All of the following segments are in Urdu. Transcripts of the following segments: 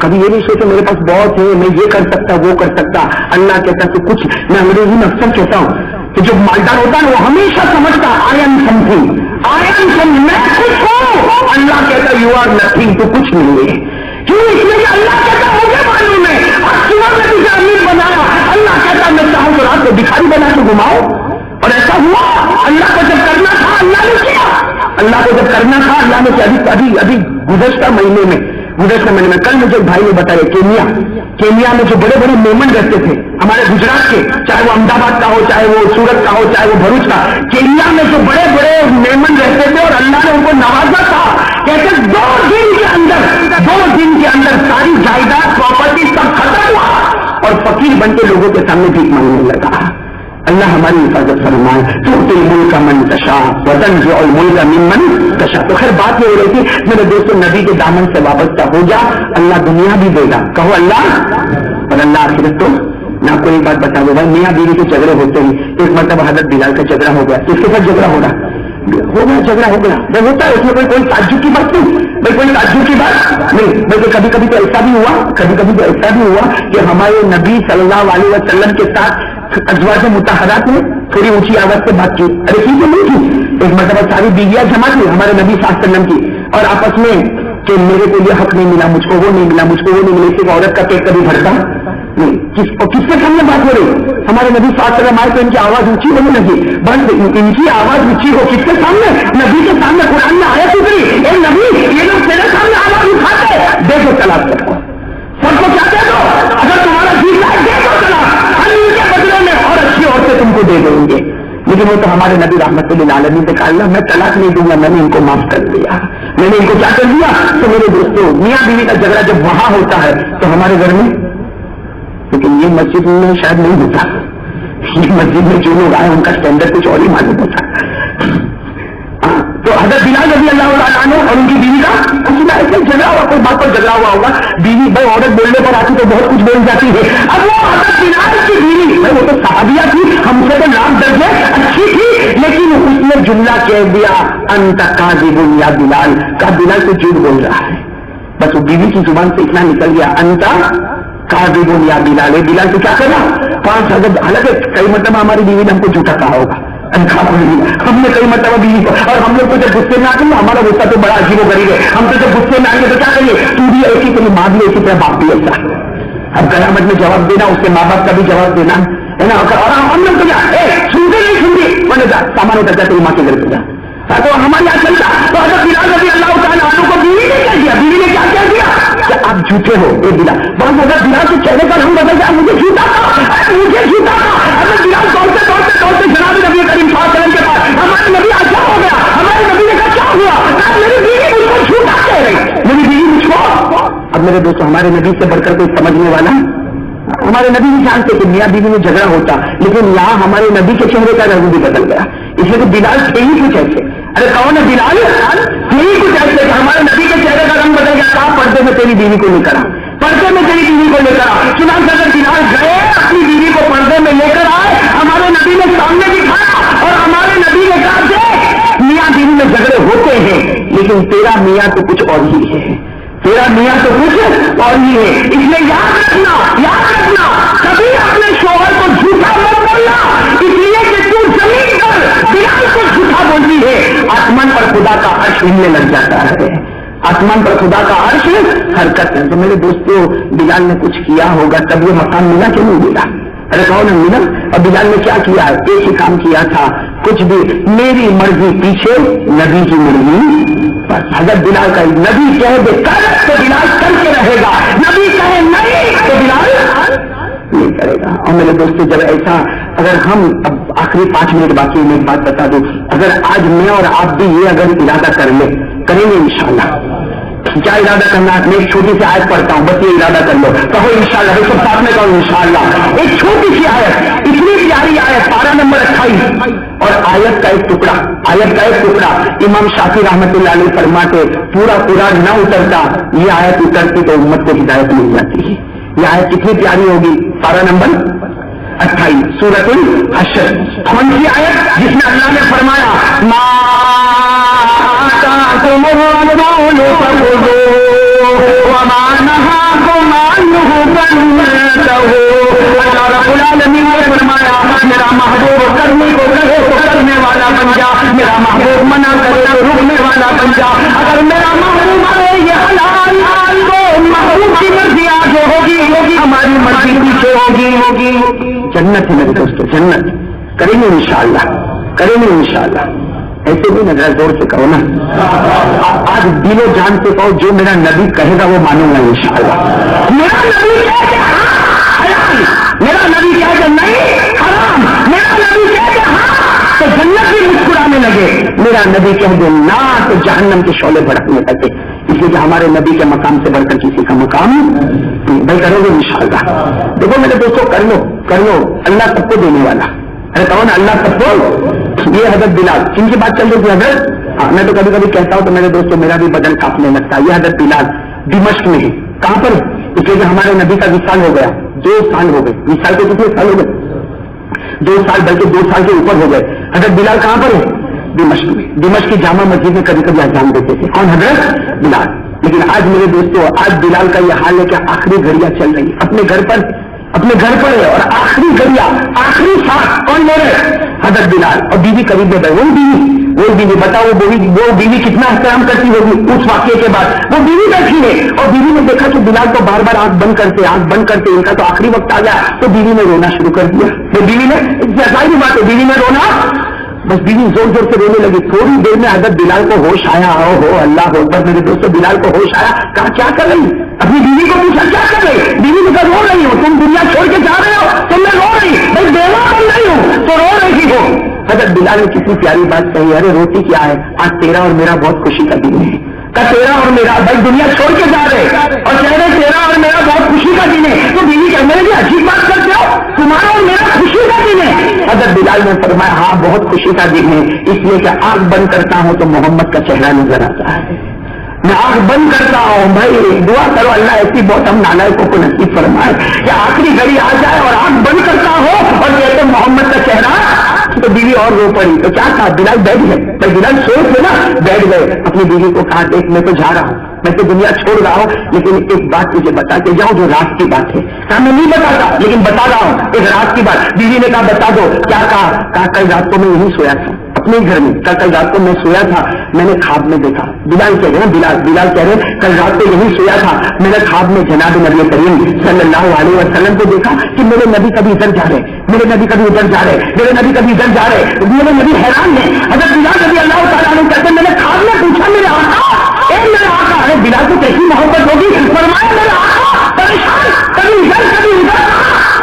کبھی یہ نہیں سوچے میرے پاس بہت ہے، میں یہ کر سکتا وہ کر سکتا. اللہ کہتا تو کچھ. میں انگریزی میں اکثر کہتا ہوں کہ جو مالدار ہوتا ہے وہ ہمیشہ سمجھتا آئی ایم سم تھنگ، میں کچھ ہوں. اللہ کہتا یو آر نتھنگ، تو کچھ نہیں ہے. کیوں؟ اس لیے کہ اللہ کہتا مجھے معلوم ہے. اور صبح میں تجھے امیر بنایا، اللہ کہتا میں چاہوں تو رات کو بھکاری بنا کے گھماؤ. اور ایسا ہوا. اللہ کو جب کرنا تھا اللہ نے کیا. اللہ کو جب کرنا تھا اللہ نے کیا. ابھی گزشتہ مہینے میں کل مجھے بھائی نے بتایا کینیا میں جو بڑے بڑے میمن رہتے تھے ہمارے گجرات کے، چاہے وہ احمد آباد کا ہو، چاہے وہ سورت کا ہو، چاہے وہ بھروچ کا، کینیا میں جو بڑے بڑے میمن رہتے تھے اور اللہ نے ان کو نوازا تھا. کہتے 2 دن کے اندر ساری جائیداد پراپرٹی سب ختم ہوا اور فقیر بن کے لوگوں کے سامنے بھیک مانگنے لگا. اللہ ہماری حفاظت فرمائے. تؤتی الملک من تشاء وتنزع الملک ممن تشاء. تو خیر بات یہ ہو رہی تھی میرے دوستوں، نبی کے دامن سے وابستہ ہو جا، اللہ دنیا بھی دے گا. کہو اللہ، اور اللہ آخرت. تو میں آپ کو ایک بات بتا دوں بھائی، میاں بیوی کے جھگڑے ہوتے ہیں. ایک مرتبہ حضرت بلال کا جھگڑا ہو گیا. اس کے ساتھ جھگڑا ہو گیا وہ ہوتا ہے. اس میں کوئی تعجب کی بات نہیں بھائی، کوئی تعجب کی بات نہیں. بلکہ کبھی کبھی تو ایسا بھی ہوا کہ ہمارے نبی صلی اللہ علیہ وسلم کے ساتھ ازواج مطہرات نے تھوڑی اونچی آواز سے بات کی. ارے ٹھیک ہے نہیں کی. ایک مرتبہ ساری بیویاں جمع تھی ہمارے نبی صلی اللہ علیہ وسلم کی، اور آپس میں کہ میرے کو یہ حق نہیں ملا، مجھ کو وہ نہیں ملا، مجھ کو وہ نہیں ملا. اس سے عورت کا پیٹ کبھی بھرتا نہیں. کس کے سامنے بات ہو رہی؟ ہمارے نبی صلی اللہ علیہ وسلم آئے تو ان کی آواز اونچی ہونے لگی. بس ان کی آواز اونچی ہو کس کے سامنے؟ نبی کے سامنے. قرآن میں آیت اتری، اے نبی یہ لوگ تیرے سامنے آواز اٹھاتے ہیں، دیکھو طلاق کرو. سب کو کیا دے دو، اگر تمہارا جی لائے دے دو طلاق، ہم ان کے بدلے میں اور اچھی عورتیں تم کو دے دیں گے. لیکن وہ تو ہمارے نبی رحمت للعالمین نے کہا اللہ میں طلاق نہیں دوں گا، میں نے ان کو معاف کر دیا. میں نے ان کو کیا کر دیا؟ تو میرے دوستوں، میاں بیوی کا جھگڑا جب وہاں ہوتا ہے تو ہمارے گھر میں، لیکن یہ مسجد میں شاید نہیں ہوتا. یہ مسجد میں جو لوگ آئے ان کا اسٹینڈرڈ کچھ اور ہی معلوم ہوتا ہے. تو حضرت بلال رضی اللہ تعالیٰ عنہ اور ان کی بیوی کا ایسے جھگڑا ہوا، کوئی بات پر جھگڑا ہوا ہوگا. بیوی بھائی عورت بولنے پر آتی تو بہت کچھ بول جاتی ہے. اب وہ حضرت بلال کی بیوی بھائی وہ تو صحابیہ تھی، ہم سے تو لاکھ درجے اچھی تھی، لیکن اس نے جملہ کہہ دیا انت کاذب یا بلال. کہا بلال تو جھوٹ بول رہا ہے. بس وہ بیوی کی زبان سے اتنا نکل گیا انت کاذب یا بلال. بلال تو کیا کرا 5,000. حالانکہ کئی مرتبہ ہماری بیوی نے ہم کو جھوٹا کہا ہوگا، ہم نے کئی مرتبہ بیوی کو، اور ہم لوگ تو جب غصے میں آتے ہیں ہمارا غصہ تو بڑا عجیب و غریب ہے. ہم تو جب غصے میں آئیں گے تو کیا کریے، تو بھی ایسی طرح ماں بھی ایسی طرح باپ بھی ایسا. اب قیامت میں جواب دینا، اس کے ماں باپ کا بھی جواب دینا ہے نا. اور ہم لوگ تو کیا سنتے نہیں سنتے سامان ہوتا ہے تیری ماں کے گھر پہ جا تو ہمارے یہاں چلتا. تو حضرت بلال رضی اللہ تعالیٰ عنہ کو بیوی نے کیا دیا، بیوی نے کیا کیا دیا کہ آپ جھوٹے ہو. یہ بلال بہت حضرت بلال کے چہرے پر ہم بدل جائے مجھے جھوٹا تھا، مجھے جھوٹا تھا. حضرت بلال دوڑتے جناب نبی کریم صلی اللہ علیہ وسلم کے پاس، ہمارے نبی آج کیا ہو گیا؟ ہمارے نبی نے کہا کیا ہوا؟ میری بیوی مجھ کو جھوٹا کہہ رہی، میری بیوی مجھ کو. اب میرے دوست ہمارے نبی سے بڑھ کر کوئی سمجھنے والا، ہمارے نبی بھی جانتے کہ میاں بیوی میں جھگڑا ہوتا، لیکن یہاں ہمارے نبی کے چہرے کا رنگ بھی بدل گیا. اس لیے تو بلال تھے ہی کچھ ایسے. ارے کون ہے بلال؟ تھے ہی کچھ ایسے کہ ہمارے نبی کے چہرے کا رنگ بدل گیا. کہا پردے میں تیری بیوی کو لے کر آ، پردے میں تیری بیوی کو لے کر آ. چنانچہ اگر بلال گئے اپنی بیوی کو پردے میں لے کر آئے، ہمارے نبی نے سامنے دکھایا اور ہمارے نبی نے کہا کہ میاں بیوی میں جھگڑے ہوتے ہیں لیکن تیرا میاں تو کچھ اور ہی ہے، تیرا میاں تو کچھ اور ہی ہے. اس لیے یاد رکھنا کبھی اپنے شوہر کو جھوٹا مت بولنا، اس لیے کہ تو زمین پر بلال کو جھوٹا بولتی ہے، آسمان پر خدا کا عرش ہلنے لگ جاتا ہے. آسمان پر خدا کا عرش حرکت ہے. تو میرے دوستوں بلال نے کچھ کیا ہوگا تب یہ مقام ملا کہ نہیں ملا؟ ارے کون ملا؟ اور بلال نے کیا کیا؟ ایک ہی کام کیا تھا، کچھ بھی میری مرضی پیچھے نبی کی مرضی. بس حضرت بلال کا نبی کہے دے کر تو بلال کر کے رہے گا، نبی کہے نہیں تو بلال نہیں کرے گا. اور میرے دوستوں جب ایسا اگر ہم اب آخری 5 منٹ باقی میں ایک بات بتا دوں، اگر آج میں اور آپ بھی یہ اگر ارادہ کریں گے انشاءاللہ. کیا ارادہ کرنا ہے؟ میں ایک چھوٹی سی آیت پڑھتا ہوں، بس یہ ارادہ کر لو. کہو انشاءاللہ، ایک سب ساتھ میں کہو انشاءاللہ. ایک چھوٹی سی آیت، اتنی پیاری آیت، پارہ نمبر 28 اور آیت کا ایک ٹکڑا. امام شافعی رحمۃ اللہ علیہ فرماتے پورا قرآن نہ اترتا، یہ آیت اترتی تو امت کو ہدایت مل جاتی ہے. یہ آیت کتنی پیاری ہوگی؟ پارہ نمبر 28 سورۃ الحشر. کون سی آیت؟ جس میں اللہ نے فرمایا ما آتاکم الرسول فخذوہ اللہ رب العالمین نے فرمایا میرا محبوب کرنے کو کہے تو کرنے والا بن جا، میرا محبوب منع کرے تو رکنے والا بن جا۔ اگر میرا محبوب ہے یہ حلال تو محبوب کی مرضی آگے ہوگی، ہماری مرضی پیچھے ہوگی۔ جنت ہے میرے دوستو، جنت کریں گے انشاءاللہ، کریں گے انشاءاللہ۔ ایسے بھی نظر زور سے کہو نا، آج دل و جان سے کہو جو میرا نبی کہے گا وہ مانوں گا انشاءاللہ۔ میرا نبی کہے کہ ہاں حلال، میرا نبی کہے کہ نہیں حرام، میرا نبی کہے کہ ہاں تو جنت بھی مسکرانے لگے، میرا نبی کہہ دے نہ تو جہنم کے شعلے بھڑکنے لگے۔ اس لیے کہ ہمارے نبی کے مقام سے بڑھ کر کسی کا مقام بھائی کرو گے انشاءاللہ۔ دیکھو میرے دوستوں کر لو کر لو، اللہ سب کو دینے والا۔ ارے کہو نا اللہ سب کو۔ یہ حضرت بلال جن کی بات چل رہی تھی حضرت، میں تو کبھی کبھی کہتا ہوں تو میرے دوستوں میرا بھی بدن کاپنے لگتا ہے۔ یہ حضرت بلال دمشق میں ہے، کہاں پر؟ اس لیے کہ ہمارے نبی کا وصال ہو گیا، 2 سال ہو گئے۔ وصال کے کتنے سال ہو گئے؟ 2 سال، بلکہ 2 سال کے اوپر ہو گئے۔ حضرت بلال کہاں پر ہے؟ دمشق میں۔ دمشق کی جامع مسجد میں کبھی کبھی اذان دیتے تھے۔ کون؟ حضرت بلال۔ لیکن آج میرے دوستوں آج بلال کا یہ حال ہے کہ آخری گھڑیاں چل رہی اپنے گھر پر ہے، اور آخری گھڑیاں آخری سانس کون لے رہے؟ حضرت بلال۔ اور بیوی قریب میں وہ بیوی بتاؤ وہ بیوی کتنا احترام کرتی ہوگی اس واقعے کے بعد۔ وہ بیوی بیٹھی ہے اور بیوی نے دیکھا کہ بلال تو بار بار آنکھ بند کرتے ان کا تو آخری وقت آ گیا، تو بیوی نے رونا شروع کر دیا۔ وہ بیوی نے ظاہری بات ہے بیوی نے رونا، بس بیوی زور زور سے رونے لگی۔ تھوڑی دیر میں حضرت بلال کو ہوش آیا، ہو اللہ اکبر میرے دوستوں، بلال کو ہوش آیا، کہا کیا کر رہی؟ اپنی بیوی کو پوچھا کیا کر رہی؟ بیوی نے کہا رو رہی ہو، تم دنیا چھوڑ کے جا رہے ہو تو میں رو رہی، بھائی بیوہ بن رہی ہوں تو رو رہی ہو۔ حضرت بلال نے کتنی پیاری بات کہی، ارے روتی کیا ہے، آج تیرا اور میرا بہت خوشی کا دن ہے۔ تیرا اور میرا، بھائی دنیا چھوڑ کے جا رہے اور کہہ رہے تیرا اور میرا بہت خوشی کا دن ہے، تو بیوی کہ میرے لیے عجیب بات کرتے ہو، تمہارا اور میرا خوشی کا دن ہے۔ حضرت بلال نے فرمایا ہاں بہت خوشی کا دن ہے، اس لیے کہ آنکھ بند کرتا ہوں تو محمد کا چہرہ نظر آتا ہے۔ میں آنکھ بند کرتا ہوں، بھائی دعا کرو اللہ ایسی بہت ہم نالائقوں کو نصیب فرمائے کہ آخری گھڑی آ جائے اور آنکھ بند کرتا ہو اور کہتے محمد کا چہرہ، تو بیوی اور رو پڑی۔ تو کیا کہا؟ بلال بیٹھ گئے، بھائی بلال سوچ تھے نا، بیٹھ گئے۔ اپنی بیوی کو کہا دیکھ میں تو جا رہا ہوں، میں تو دنیا چھوڑ رہا ہوں، لیکن ایک بات تجھے بتا کے جاؤ جو رات کی بات ہے، میں نہیں بتاتا لیکن بتا رہا ہوں ایک رات کی بات۔ بیوی نے کہا بتا دو۔ کیا کہا؟ کل رات کو میں یہیں سویا تھا اپنے گھر میں، کل رات کو میں سویا تھا، میں نے خواب میں دیکھا۔ بلال کہہ رہے ہیں بلال کہہ رہے کل رات کو یہیں سویا تھا، میں نے خواب میں جناب نبی کریم صلی اللہ علیہ وسلم کو دیکھا کہ میرے نبی کبھی ادھر جا رہے، میرے نبی کبھی ادھر جا رہے، میرے نبی کبھی ادھر جا رہے، میرے نبی حیران ہے۔ حضرت بلال رضی اللہ تعالیٰ عنہ کہتے ہیں میں نے خواب میں پوچھا میرے آقا، میرے آقا ہے بلال کو کیسی محبت ہوگی، فرمایا میرے آقا پریشان، کبھی ادھر کبھی ادھر،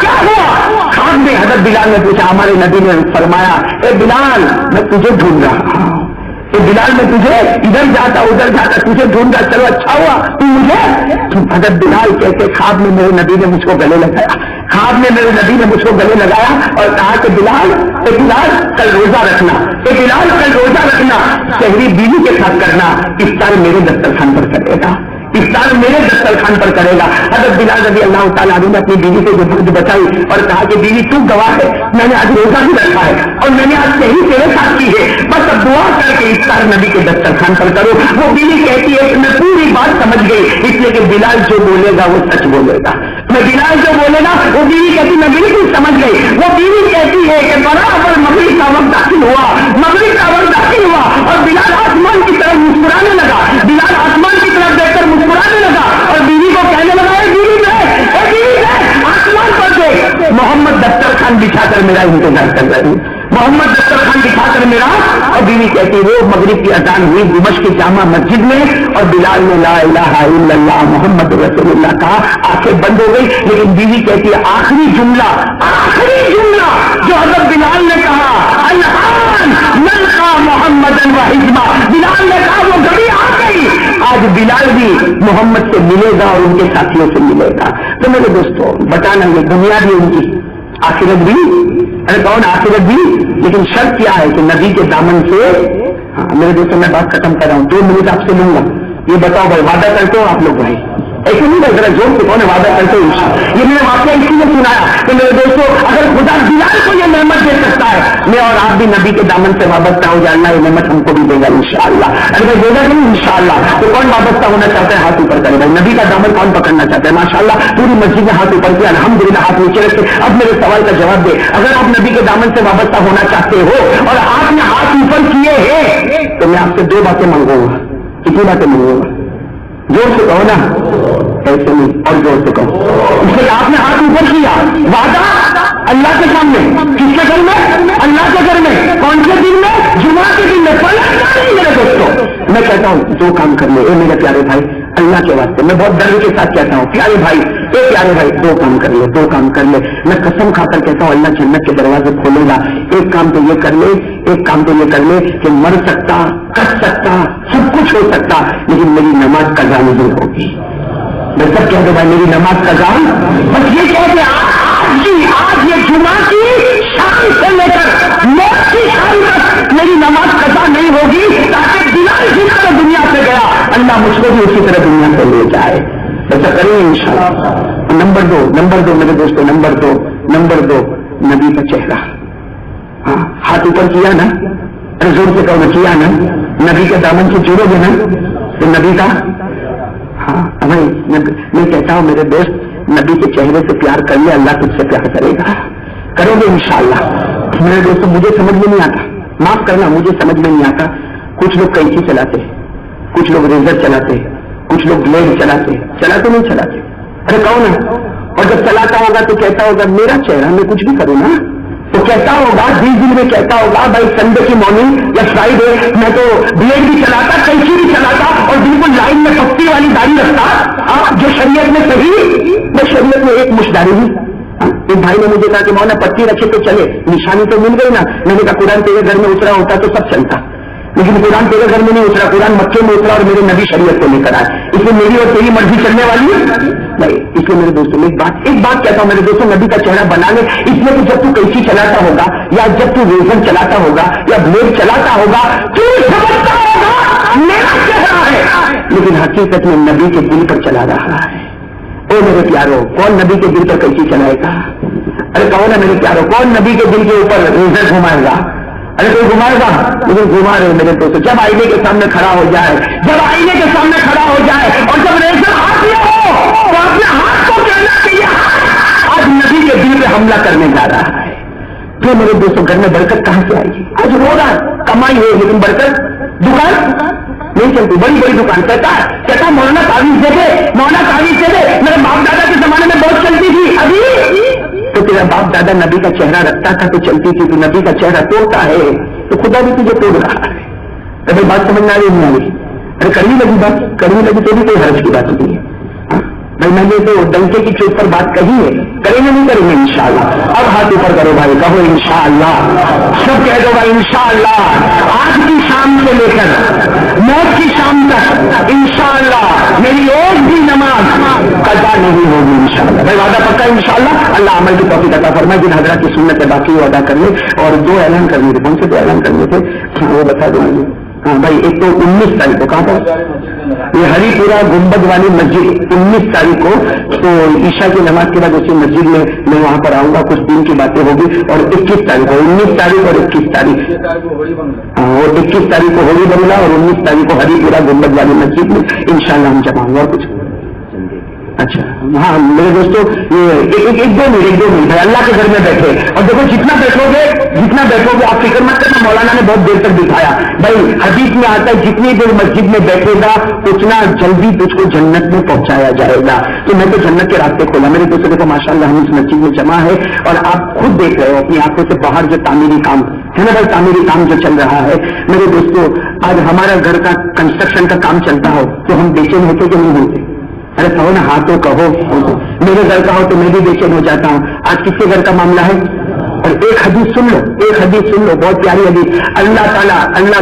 کیا ہوا؟ خواب میں حضرت بلال نے پوچھا، ہمارے نبی نے فرمایا اے بلال میں تجھے ڈھونڈ رہا ہوں، اے بلال میں تجھے ادھر جاتا ادھر جاتا تجھے ڈھونڈ رہا، چلو اچھا ہوا تو مجھے۔ حضرت بلال کہتے خواب میں میرے نبی نے مجھ کو گلے لگایا، خواب میں میرے نبی نے مجھ کو گلے لگایا اور کہا کہ بلال کل روزہ رکھنا، بلال کل روزہ رکھنا، سحری بیوی کے ساتھ کرنا، افطار میرے دسترخوان پر کرے گا، افطار میرے دسترخوان پر کرے گا۔ حضرت بلال رضی اللہ تعالیٰ عنہ نے اپنی بیوی سے جو بات بتائی اور کہا کہ بیوی تو گواہ ہے، میں نے آج روزہ بھی رکھا ہے اور میں نے آج سحری تیرے ساتھ کی ہے، بس اب دعا کر کے افطار نبی کے دسترخوان پر کرو۔ وہ بیوی کہتی ہے کہ میں پوری بات سمجھ گئی، اس لیے کہ بلال جو بولے گا وہ سچ بولے گا، میں بلال جو بولے گا وہ بیوی کہتی میں بالکل سمجھ گئی۔ وہ بیوی کہتی ہے کہ برابر مغرب کا وقت داخل ہوا اور بلال آسمان کی طرف مسکرانے لگا، بلال آسمان کی طرف دیکھ کر مسکرانے لگا اور بیوی کو کہنے لگا اے بیوی آسمان پر دیکھ، محمد دسترخوان بچھا کر میرا انتظار کر رہی ہے، محمد دسترخوان بچھا کر میرا۔ اور بیوی کہتی وہ مغرب کی اذان ہوئی دمشق کی جامع مسجد میں اور بلال نے لا الہ الا اللہ محمد رسول اللہ کہا، آنکھیں بند ہو گئی، لیکن بیوی کہتی ہے آخری جملہ جو حضرت بلال نے کہا الآن نلقا محمد وحزبہ، بلال نے کہا وہ گھڑی آ گئی، آج بلال بھی محمد سے ملے گا اور ان کے ساتھیوں سے ملے گا۔ تو میرے دوستوں بتانا یہ دنیا بھی ان کی آخرت بھی، ارے کون آخرت بھی، لیکن شرط کیا ہے کہ نبی کے دامن سے۔ ہاں میرے دوستوں میں بات ختم کر رہا ہوں، 2 منٹ آپ سے لوں گا، یہ بتاؤ بھائی وعدہ کرتے ہو آپ لوگ؟ بھائی ایسے نہیں ذرا زور سے کون وعدہ کرتے ہیں. یہ میں نے واقعہ اسی لیے سنایا کہ میرے دوستوں اگر خدا بلال کو یہ نعمت دے سکتا ہے, میں اور آپ بھی نبی کے دامن سے وابستہ ہو جائے, اللہ یہ نعمت ہم کو بھی دے گا انشاءاللہ. اگر دے گا نہیں انشاءاللہ, تو کون وابستہ ہونا چاہتا ہے ہاتھ اوپر کرے گا. نبی کا دامن کون پکڑنا چاہتا ہے؟ ماشاءاللہ پوری مسجد میں ہاتھ اوپر کیا, الحمدللہ ہاتھ نیچے رکھتے. اب میرے سوال کا جواب دے, اگر آپ نبی کے دامن سے وابستہ ہونا چاہتے ہو اور آپ نے ہاتھ اوپر کیے ہیں, تو میں آپ سے دو باتیں مانگوں گا. کتنی باتیں مانگوں گا؟ زور سے کہو نا, ایسے نہیں اور زور سے کہو. اس لیے آپ نے ہاتھ اوپر کیا, وعدہ اللہ کے سامنے, کس کے گھر میں؟ اللہ کے گھر میں. کون سے دن میں؟ جمعہ کے دن میں. میرے دوستوں میں کہتا ہوں دو کام کر لے اے میرے پیارے بھائی, اللہ کے واسطے میں بہت ڈر کے ساتھ کہتا ہوں, پیارے بھائی اے پیارے بھائی دو کام کر لے, دو کام کر لے. میں قسم کھا کر کہتا ہوں اللہ جنت کے دروازے کھولے گا. ایک کام تو یہ کر لے, ایک کام تو یہ کر لے کہ مر سکتا, کٹ سکتا, سب کچھ ہو سکتا, لیکن میری نماز قضا نہیں ہوگی. میں سب کہہ دو بھائی میری نماز قضا, بس یہ کہہ دے آج یہ جمعہ کی شام سے لے کر موت کی شام تک میری نماز قضا نہیں ہوگی, تاکہ بلال جس طرح دنیا سے گیا اللہ مجھ کو بھی اسی طرح دنیا سے لے جائے. ایسا کریں گے انشاءاللہ. نمبر دو میرے دوستوں, نمبر دو نبی کا چہرہ. ہاں ہاتھ اوپر کیا نا, ارے زور سے کہو کیا نا, نبی کے دامن سے جڑو گے نا تو نبی کا. ہاں بھائی میں کہتا ہوں میرے دوست نبی کے چہرے سے پیار کر لے, اللہ تجھ سے پیار کرے گا. کرو گے انشاءاللہ. میرے دوستوں مجھے سمجھ میں نہیں آتا, معاف کرنا مجھے سمجھ میں نہیں آتا. کچھ لوگ کینچی چلاتے, کچھ لوگ ریزر چلاتے, کچھ لوگ بلیڈ چلاتے نہیں چلاتے. ارے کہو نا, اور جب چلاتا ہوگا تو کہتا ہوگا میرا چہرہ میں کچھ بھی کروں نا, تو کہتا ہوگا دل میں کہتا ہوگا بھائی سنڈے کی مارننگ یا فرائیڈے میں تو بلیڈ بھی چلاتا, کینچی بھی چلاتا, اور بالکل لائن میں پتی والی داڑھی رکھتا جو شریعت میں صحیح. میں شریعت میں ایک مشداری ہوئی. ایک بھائی نے مجھے کہا کہ مولانا پتی رکھے تو چلے, نشانی تو مل گئی نا. میں نے کہا قرآن تیرے گھر میں اترا ہوتا تو سب چلتا, لیکن قرآن تیرے گھر میں نہیں اترا, قرآن مکے میں اترا اور میرے نبی شریعت کو لے کر آئے. اس میں میری اور تیری مرضی چلنے والی نہیں. اس لیے میرے دوستوں میں ایک بات کہتا ہوں میرے دوستوں, نبی کا چہرہ بنا لے. اس لیے کہ جب تو کینچی چلاتا ہوگا یا جب تو ریزن چلاتا ہوگا یا بلیڈ چلاتا ہوگا تو سمجھتا ہوگا میرا چہرہ ہے, لیکن حقیقت میں نبی کے دل پر چلا رہا ہے. اے میرے پیارو, کون نبی کے دل پر کینچی چلائے گا؟ ارے کہو نا میرے پیارو, کون نبی کے دل کے اوپر ریزن گھمائے گا؟ ارے کوئی گھمائے گا, لیکن گھما رہے میرے دوستوں. جب آئینے کے سامنے کھڑا ہو جائے, اور جب ریزر ہاتھ میں ہو تو اپنے ہاتھ کو کہنا کہ یہ آج نبی کے دل پہ حملہ کرنے جا رہا ہے. تو میرے دوستوں گھر میں برکت کہاں سے آئے گی؟ آج رو رہا ہے, کمائی ہے لیکن برکت دکان نہیں چلتی. بڑی دکان کہتا مولانا تعویذ دے دے, میرے باپ دادا کے زمانے میں بہت چلتی تھی, ابھی تو تیرا باپ دادا نبی کا چہرہ رکھتا تھا تو چلتی تھی, تو نبی کا چہرہ توڑتا ہے تو خدا بھی تجھے توڑ رہا ہے. ارے بات سمجھ میں آ رہی نہیں آ رہی؟ ارے کرنی لگی تو بھی کوئی حرج کی بات نہیں ہے بھائی. میں نے تو ڈنکے کی چوٹ پر بات کہی ہے, کریں گے نہیں کریں گے انشاءاللہ. اب ہاتھ اوپر کرو بھائی, کہو انشاءاللہ. سب کہہ دو بھائی انشاءاللہ. آج کی شام سے لے کر موت کی شام تک انشاءاللہ میری اور بھی نماز قضا نہیں ہوگی انشاءاللہ. بھائی وعدہ پکا انشاءاللہ. اللہ عمل کی توفیق عطا فرمائے. جن حضرات کی سنت باقی وہ ادا کر لے. اور دو اعلان کرنے تھے, کون سے دو اعلان کرنے تھے وہ بتا دوں. ہاں بھائی, ایک تو 19 تاریخ کو, کہاں پر یہ ہری پورا گنبد والی مسجد 19 تاریخ کو, تو عشاء کی نماز کے بعد اسی مسجد میں وہاں پر آؤں گا, کچھ دن کی باتیں ہوگی. اور 21 تاریخ کو, 19 تاریخ اور 21 تاریخ, اور 21 تاریخ کو ہولی بنگلہ اور 19 تاریخ کو ہری پورا گنبد والی مسجد میں انشاءاللہ ہم جمع ہوں گا. اور کچھ اچھا ہاں میرے دوستوں, یہ ایک دو منٹ ہے, اللہ کے گھر میں بیٹھے. اور دیکھو جتنا بیٹھو گے آپ فکر مت کرنا, مولانا نے بہت دیر تک دکھایا. بھائی حدیث میں آتا ہے جتنی دیر مسجد میں بیٹھے گا اتنا جلدی تجھ کو جنت میں پہنچایا جائے گا. تو میں تو جنت کے راستے کھولا. میرے دوستوں دیکھو ماشاءاللہ ہم اس مسجد میں جمع ہے, اور آپ خود دیکھ رہے ہو اپنی آنکھوں سے باہر جو تعمیری کام ہے نا بھائی, تعمیری کام جو چل رہا ہے. میرے دوستوں آج ہمارا گھر کا کنسٹرکشن کا کام چلتا ہو تو ہم بے چین ہوتے کہ نہیں ہوتے؟ ارے کہو نا, ہاتھوں کہو. میرے گھر کا ہو تو میں بھی بے چین ہو جاتا ہوں. آج کس کے گھر کا معاملہ ہے؟ اور ایک حدیث سن لو, بہت پیاری حدیث. اللہ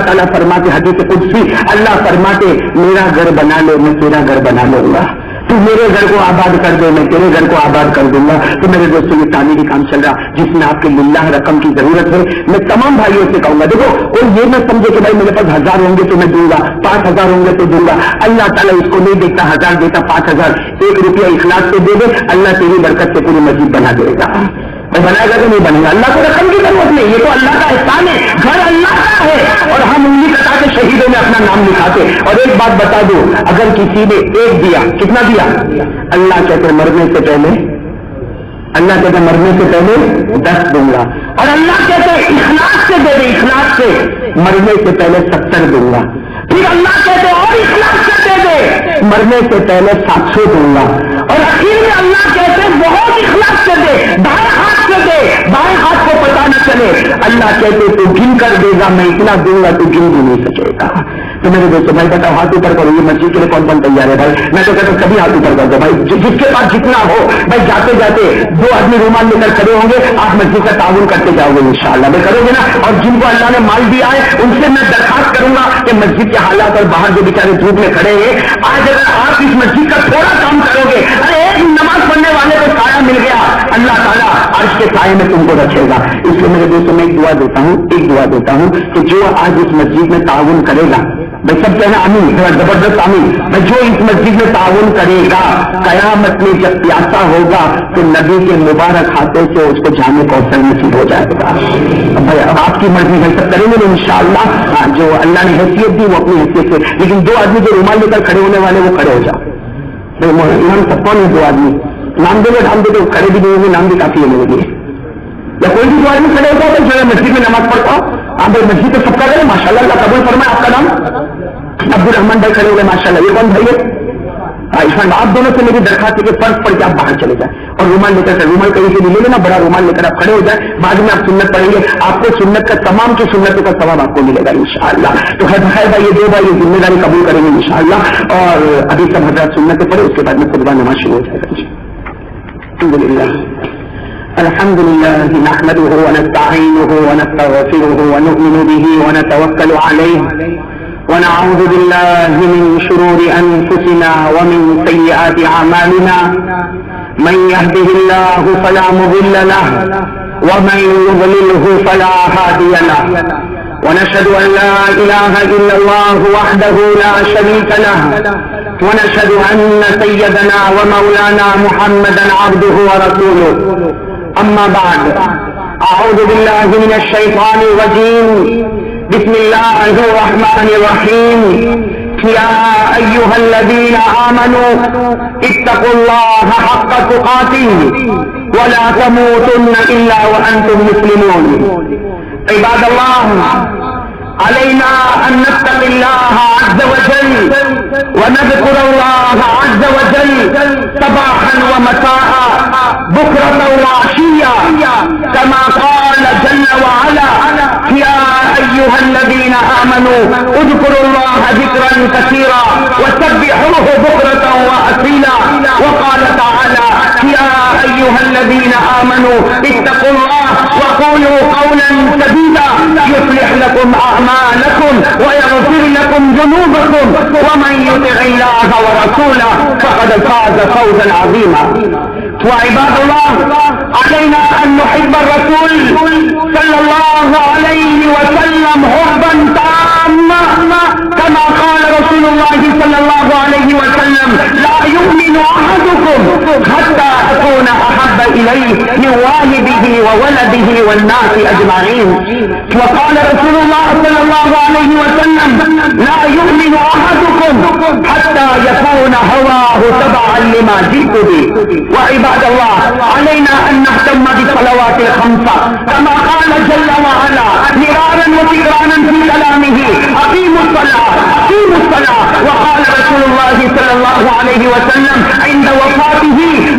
تعالیٰ فرماتے, حدیث قدسی اللہ فرماتے میرا گھر بنا لو میں تیرا گھر بنا لوں گا. تو میرے گھر کو آباد کر دے، میں تیرے گھر کو آباد کر دوں گا. تو میرے دوستوں یہ تعمیری کام چل رہا جس میں آپ کے للہ رقم کی ضرورت ہے. میں تمام بھائیوں سے کہوں گا، دیکھو کوئی یہ نہ سمجھے کہ بھائی میرے پاس 1000 ہوں گے تو میں دوں گا، 5000 ہوں گے تو دوں گا. اللہ تعالیٰ اس کو نہیں دیکھتا 1000 دیتا 5000. 1 روپیہ اخلاص سے دے دے، اللہ تیری برکت سے پوری مسجد بنا دے گا. میں بنائے گا کہ نہیں بنے گا؟ اللہ کو رقم کی ضرورت نہیں، یہ تو اللہ کا احسان ہے. گھر اللہ کا ہے اور ہم انگلی کٹا کے شہیدوں میں اپنا نام لکھاتے. اور ایک بات بتا دو، اگر کسی نے 1 دیا، کتنا دیا؟ اللہ کہتے مرنے سے پہلے، اللہ کہتے مرنے سے پہلے 10 دوں گا. اور اللہ کہتے اخلاص سے دے دے، اخلاص سے مرنے سے پہلے 70 دوں گا. پھر اللہ کہتے اور اخلاص سے دے دے، مرنے سے پہلے 700 دوں گا. اور اخیر میں اللہ کہتے بہت اخلاص سے دے، دائیں ہاتھ سے دے، بائیں ہاتھ کو پتہ نہ چلے. اللہ کہتے تو گن کر دے گا، میں اتنا دوں گا تو گن بھی نہیں سکے گا. تو میرے دوستوں بھائی بتاؤ ہاتھ اوپر کرو، یہ مسجد کے لیے کون کون تیار ہے بھائی؟ میں تو کہتا ہوں سبھی ہاتھ اوپر کر دو بھائی، جس کے پاس جتنا ہو. بھائی جاتے جاتے 2 آدمی رومال لے کر کھڑے ہوں گے، آپ مسجد کا تعاون کرتے جاؤ گے انشاءاللہ. میں کرو گے نا؟ اور جن کو اللہ نے مال دیا ہے ان سے میں درخواست کروں گا کہ مسجد کے حالات اور باہر جو بیچارے دھوپ میں کھڑے ہیں، آج اگر آپ اس مسجد کا تھوڑا کام کرو گے، ارے ایک نماز پڑھنے والے کو سایہ مل گیا، اللہ تعالیٰ عرش کے سائے میں تم کو رکھے گا. اس لیے میرے دوستوں میں ایک دعا دیتا ہوں کہ جو آج اس مسجد میں تعاون کرے گا، بھائی سب کہنا آمین، زبردست آمین. بھائی جو اس مسجد میں تعاون کرے گا، قیامت میں جب پیاسا ہوگا تو نبی کے مبارک ہاتھوں سے اس کو جانے کو اوسر نصیب ہو جائے گا. بھائی اب آپ کی مرضی ہے، سب کریں گے انشاءاللہ. جو اللہ نے حیثیت دی وہ اپنی حیثیت سے، لیکن 2 آدمی جو رومال لے کر کھڑے ہونے والے وہ کھڑے ہو جاؤ. امام سب کون ہے؟ 2 آدمی نام دے گا، نام دے دو، کھڑے بھی نہیں ہوں گے، نام بھی کافی ہے میرے لیے. یا کوئی بھی 2 آدمی کھڑے ہوتا ہے تو جو ہے مسجد میں نماز پڑھتا ہوں. آپ بھائی مسجد تو سب کا کریں ماشاء اللہ، اللہ قبول فرمائے. آپ کا نام عبد الرحمان بھائی کھڑے ہوئے ماشاء اللہ. یہ کون بھائی ہے؟ عرفان. آپ دونوں سے میری درخواست ہے کہ فرض پڑھ کے آپ باہر چلے جائیں اور رومال لے کر رومال کہیں سے بھی لے لینا، بڑا رومال لے کر آپ کھڑے ہو جائیں. بعد میں آپ سنت پڑھیں گے، آپ کو سنت کا تمام کی سنتوں کا ثواب آپ کو ملے گا انشاءاللہ. تو خیر بھائی یہ 2 بھائی یہ ذمہ داری قبول کریں گے انشاءاللہ. اور ابھی سب حضرات سنتیں پڑھے، اس کے بعد میں خطبہ نماز شروع ہو جائے گا. الحمد لله نحمده ونستعينه ونستغفره ونؤمن به ونتوكل عليه ونعوذ بالله من شرور أنفسنا ومن سيئات أعمالنا. من يهده الله فلا مضل له ومن يضلله فلا هادي له. ونشهد أن لا إله إلا الله وحده لا شريك له. ونشهد أن سيدنا ومولانا محمدا عبده ورسوله. أما بعد، أعوذ بالله من الشيطان الرجيم. بسم الله الرحمن الرحيم. يا أيها الذين آمنوا اتقوا الله حق تقاته ولا تموتن إلا وأنتم مسلمون. عباد الله، علينا أن نتقي الله عز وجل ونذكر الله عز وجل صباحا ومساء بكرة وعشيا، كما قال جل وعلا: يا أيها الذين آمنوا اذكروا الله ذكرا كثيرا وسبحوه بكرة وأصيلا. وقال تعالى: يا أيها الذين آمنوا اتقوا الله وقولوا قولا سديدا يصلح لكم أعمالكم ويغفر لكم ذنوبكم ومن يطع الله ورسوله فقد فاز فوزا عظيما. وعباد الله، علينا أن نحب الرسول صلى الله عليه وسلم حبا تاما، كما قال رسول الله صلى الله عليه وسلم: لا يؤمن أحدكم حتى أكون أحب إليه من والده وولده والناس أجمعين. وقال رسول الله صلى الله عليه وسلم: لا يؤمن أحدكم حتى يكون هواه تبعا لما جئت به. وعباد الله، علينا أن نهتم بالصلوات الخمسة، كما قال جل وعلا مرارا وتكرارا في كلامه: أقيموا الصلاة أقيموا الصلاة. وقال رسول الله صلى الله عليه وسلم عند وفاته: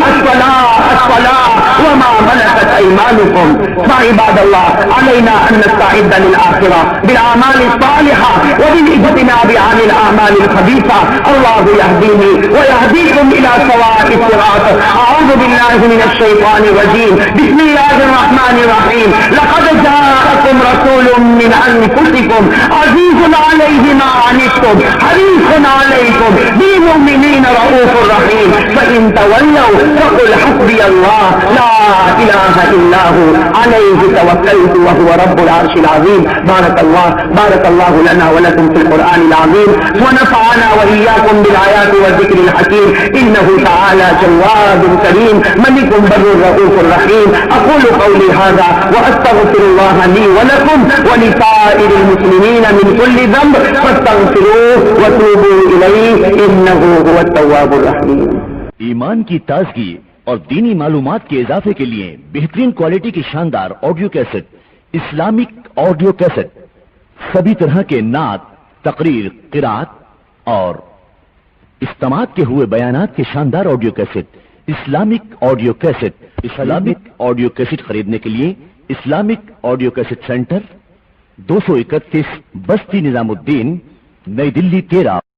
الصلاة الصلاة وما ملكت أيمانكم. فعباد الله، علينا أن نستعد للآخرة بالأعمال الصالحة وبالاجتناب عن الأعمال الخبيثة. الله يهديني ويهديكم إلى سواء الصراط. اعوذ باللہ من الشیطان الرجیم بسم اللہ الرحمن الرحیم لقد جاءکم رسول من انفسکم عزیز علیہ ما عنتم حریص علیکم بالمؤمنین رؤوف رحیم فإن تولوا فقل حسبی اللہ لا الہ الا هو علیہ توکلت وهو رب العرش العظیم بارک اللہ لنا ولکم فی القرآن العظیم ونفعنا وإياكم بالآيات والذكر الحكيم إنه تعالى جواد كريم ملك بر رؤوف رحيم أقول قولي هذا وأستغفر الله لي ولكم ولسائر المسلمين من كل ذنب فاستغفروه وتوبوا إليه إنه هو التواب الرحيم. ایمان کی تازگی اور دینی معلومات کے اضافے کے لیے بہترین کوالٹی کی شاندار audio cassette Islamic audio cassette سبھی طرح کے نعت تقریر قرات اور استماعت کے ہوئے بیانات کے شاندار audio cassette Islamic audio cassette خریدنے کے لیے اسلامک آڈیو کیسٹ سینٹر 231 بستی نظام الدین نئی دلی 13